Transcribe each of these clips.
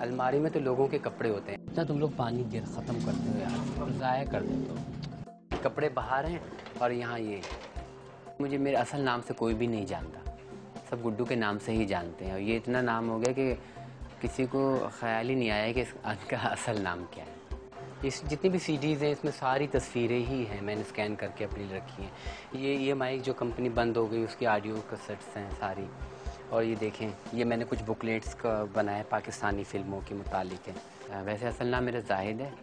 अलमारी में तो लोगों के कपड़े होते हैं। इतना तुम लोग पानी गिर ख़त्म करते हो यार, ज़ाया कर देते हो। कपड़े बाहर हैं और यहाँ ये। मुझे मेरे असल नाम से कोई भी नहीं जानता, सब गुड्डू के नाम से ही जानते हैं। और ये इतना नाम हो गया कि किसी को ख़्याल ही नहीं आया कि इनका असल नाम क्या है। इस जितनी भी सीडीज़ हैं इसमें सारी तस्वीरें ही हैं, मैंने स्कैन करके अपनी रखी हैं। ये माइक जो कंपनी बंद हो गई उसकी ऑडियो कैसेट्स हैं सारी। और ये देखें, ये मैंने कुछ बुकलेट्स का बनाया पाकिस्तानी फ़िल्मों के मुतालिक है। वैसे असल नाम मेरा जाहिद है।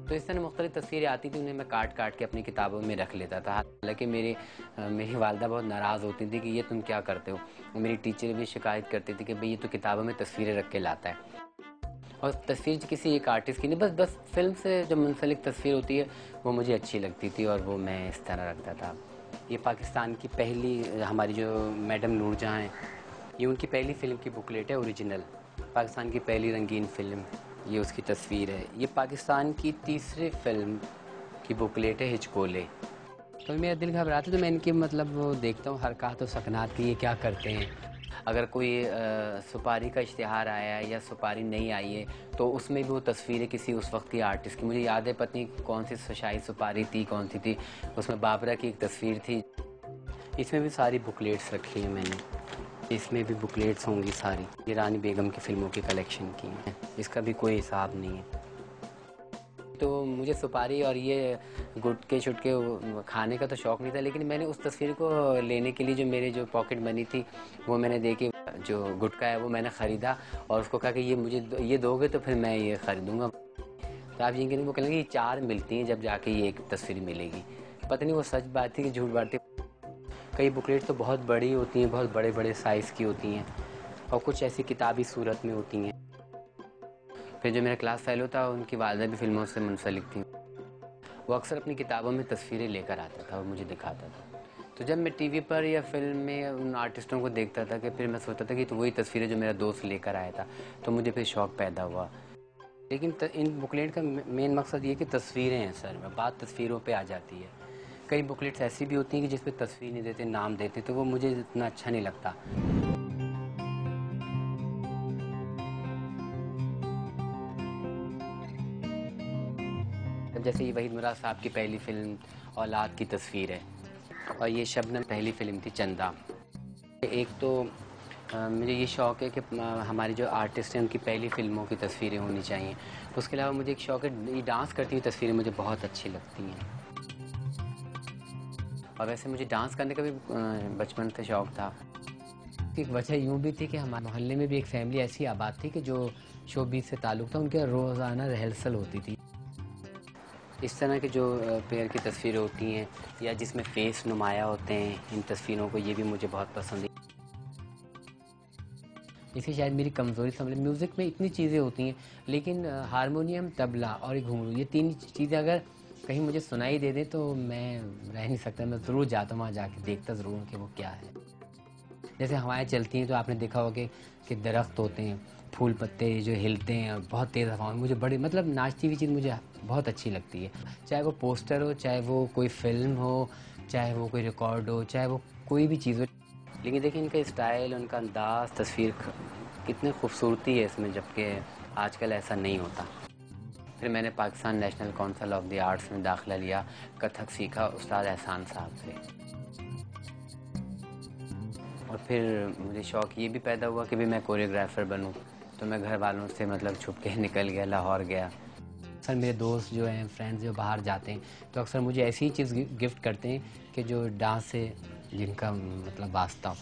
तो इस तरह मुख्तलिफ तस्वीरें आती थी, उन्हें मैं काट काट के अपनी किताबों में रख लेता था। हालांकि मेरी वालदा बहुत नाराज़ होती थी कि ये तुम क्या करते हो। मेरी टीचर भी शिकायत करती थी कि भाई ये तो किताबों में तस्वीरें रख के लाता है। और तस्वीर किसी एक आर्टिस्ट की नहीं, बस फिल्म से जो मुंसलिक तस्वीर होती है वो मुझे अच्छी लगती थी और वो मैं इस तरह रखता था। ये पाकिस्तान की पहली, हमारी जो मैडम नूरजहां हैं, ये उनकी पहली फ़िल्म की बुकलेट है ओरिजिनल। पाकिस्तान की पहली रंगीन फ़िल्म, ये उसकी तस्वीर है। ये पाकिस्तान की तीसरी फ़िल्म की बुकलेट है, हिचकोले। तो मेरा दिल घबराता तो मैं इनकी मतलब वो देखता हूँ हरकत और सकनात की, ये क्या करते हैं। अगर कोई सुपारी का इश्तिहार आया है या सुपारी नहीं आई है तो उसमें भी वो तस्वीर है किसी उस वक्त की आर्टिस्ट की। मुझे याद है पत्नी कौन सी शाही सुपारी थी, कौन सी थी, उसमें बाबरा की एक तस्वीर थी। इसमें भी सारी बुकलेट्स रखी हैं मैंने, इसमें भी बुकलेट्स होंगी सारी। ये रानी बेगम की फ़िल्मों की कलेक्शन की हैं, इसका भी कोई हिसाब नहीं है। तो मुझे सुपारी और ये गुटके छुटके खाने का तो शौक़ नहीं था, लेकिन मैंने उस तस्वीर को लेने के लिए जो मेरे जो पॉकेट मनी थी वो मैंने दे के जो गुटका है वो मैंने ख़रीदा और उसको कहा कि ये मुझे ये दोगे तो फिर मैं ये ख़रीदूँगा। तो आप यकीन वो कहेंगे ये 4 मिलती हैं जब जाके ये एक तस्वीर मिलेगी। पता नहीं वो सच बात थी कि झूठ बात थी। कई बुकलेट तो बहुत बड़ी होती हैं, बहुत बड़े बड़े साइज़ की होती हैं और कुछ ऐसी किताबी सूरत में होती हैं। फिर जो मेरा क्लास फेलो था उनकी वालदा भी फ़िल्मों से मुंसलिक थी। वो अक्सर अपनी किताबों में तस्वीरें लेकर आता था और मुझे दिखाता था। तो जब मैं टीवी पर या फिल्म में उन आर्टिस्टों को देखता था कि फिर मैं सोचता था कि तो वही तस्वीरें जो मेरा दोस्त लेकर आया था, तो मुझे फिर शौक़ पैदा हुआ। लेकिन इन बुकलेट का मेन मकसद ये कि तस्वीरें हैं सर में, बात तस्वीरों पे आ जाती है। कई बुकलेट्स ऐसी भी होती हैं कि जिस पे तस्वीर नहीं देते, नाम देते, तो वो मुझे इतना अच्छा नहीं लगता। जैसे ये वहीद मुराद साहब की पहली फ़िल्म औलाद की तस्वीर है और ये शबनम पहली फ़िल्म थी चंदा। एक तो मुझे ये शौक़ है कि हमारे जो आर्टिस्ट हैं उनकी पहली फ़िल्मों की तस्वीरें होनी चाहिए। उसके अलावा मुझे एक शौक़ है, ये डांस करती हुई तस्वीरें मुझे बहुत अच्छी लगती हैं। और वैसे मुझे डांस करने का भी बचपन से शौक़ था। एक वजह यूँ भी थी कि हमारे मोहल्ले में भी एक फ़ैमिली ऐसी आबाद थी कि जो शोबिज़ से ताल्लुक़ था, उनके रोज़ाना रिहर्सल होती थी। इस तरह के जो पेयर की तस्वीरें होती हैं या जिसमें फेस नुमाया होते हैं, इन तस्वीरों को, ये भी मुझे बहुत पसंद है। इसे शायद मेरी कमज़ोरी समझ। म्यूज़िक में इतनी चीज़ें होती हैं, लेकिन हारमोनियम, तबला और एक घुंघरू, ये 3 चीज़ें अगर कहीं मुझे सुनाई दे दें तो मैं रह नहीं सकता। मैं ज़रूर जाता हूँ, वहाँ जाके देखता ज़रूर हूँ कि वो क्या है। जैसे हवाएं चलती हैं तो आपने देखा होगा कि दरख्त होते हैं, फूल पत्ते जो हिलते हैं बहुत तेज़ हवाओं में, मुझे बड़ी मतलब नाचती हुई चीज़ मुझे बहुत अच्छी लगती है। चाहे वो पोस्टर हो, चाहे वो कोई फ़िल्म हो, चाहे वो कोई रिकॉर्ड हो, चाहे वो कोई भी चीज़ हो। लेकिन देखिए इनका स्टाइल, उनका अंदाज़, तस्वीर कितनी खूबसूरती है इसमें, जबकि आजकल ऐसा नहीं होता। फिर मैंने Pakistan national council of the arts में दाखिला लिया, कथक सीखा उस्ताद एहसान साहब से। और फिर मुझे शौक़ ये भी पैदा हुआ कि भी मैं कोरियोग्राफ़र बनूं, तो मैं घर वालों से मतलब छुप के निकल गया, लाहौर गया। अक्सर मेरे दोस्त जो हैं, फ्रेंड्स जो बाहर जाते हैं, तो अक्सर मुझे ऐसी ही चीज़ गिफ्ट करते हैं कि जो डांस से जिनका मतलब वास्ता हो।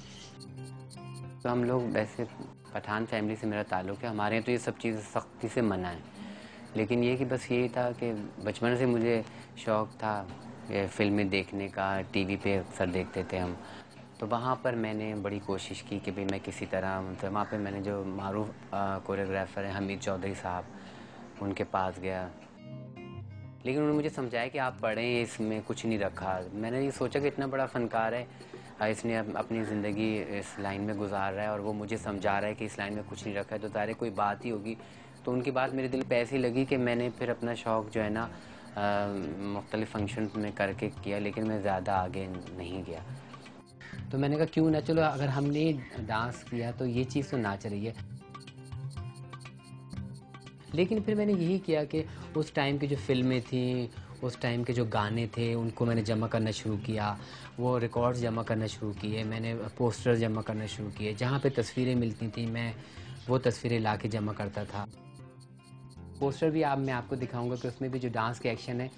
तो हम लोग वैसे पठान फैमिली से मेरा ताल्लुक़ है, हमारे यहाँ तो ये सब चीज़ें सख्ती से मना है। लेकिन ये कि बस यही था कि बचपन से मुझे शौक़ था ये फ़िल्में देखने का, टीवी पे अक्सर देखते थे हम। तो वहाँ पर मैंने बड़ी कोशिश की कि भाई मैं किसी तरह, मतलब वहाँ पे मैंने जो मारूफ़ कोरियोग्राफ़र हैं हमीद चौधरी साहब, उनके पास गया। लेकिन उन्होंने मुझे समझाया कि आप पढ़ें, इसमें कुछ नहीं रखा। मैंने ये सोचा कि इतना बड़ा फ़नकार है, इसने अपनी ज़िंदगी इस लाइन में गुजार रहा है और वो मुझे समझा रहा है कि इस लाइन में कुछ नहीं रखा है, तो ज़ाहिर है कोई बात ही होगी। तो उनकी बात मेरे दिल पे ऐसी लगी कि मैंने फिर अपना शौक़ जो है ना मुख्तलिफ़ फ़ंक्शन में करके किया, लेकिन मैं ज़्यादा आगे नहीं गया। तो मैंने कहा क्यों ना, चलो अगर हमने डांस किया तो ये चीज़ तो नाच रही है। लेकिन फिर मैंने यही किया कि उस टाइम की जो फ़िल्में थीं, उस टाइम के जो गाने थे, उनको मैंने जमा करना शुरू किया। वो रिकॉर्ड्स जमा करना शुरू किए, मैंने पोस्टर जमा करना शुरू किए। जहाँ पे तस्वीरें मिलती थी, मैं वो तस्वीरें ला के जमा करता था। पोस्टर भी मैं आपको दिखाऊँगा कि उसमें भी जो डांस के एक्शन है,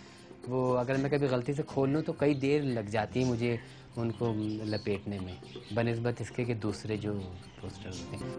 वो अगर मैं कभी गलती से खोल लूँ तो कई देर लग जाती है मुझे उनको लपेटने में, बनिस्बत इसके कि दूसरे जो पोस्टर होते हैं।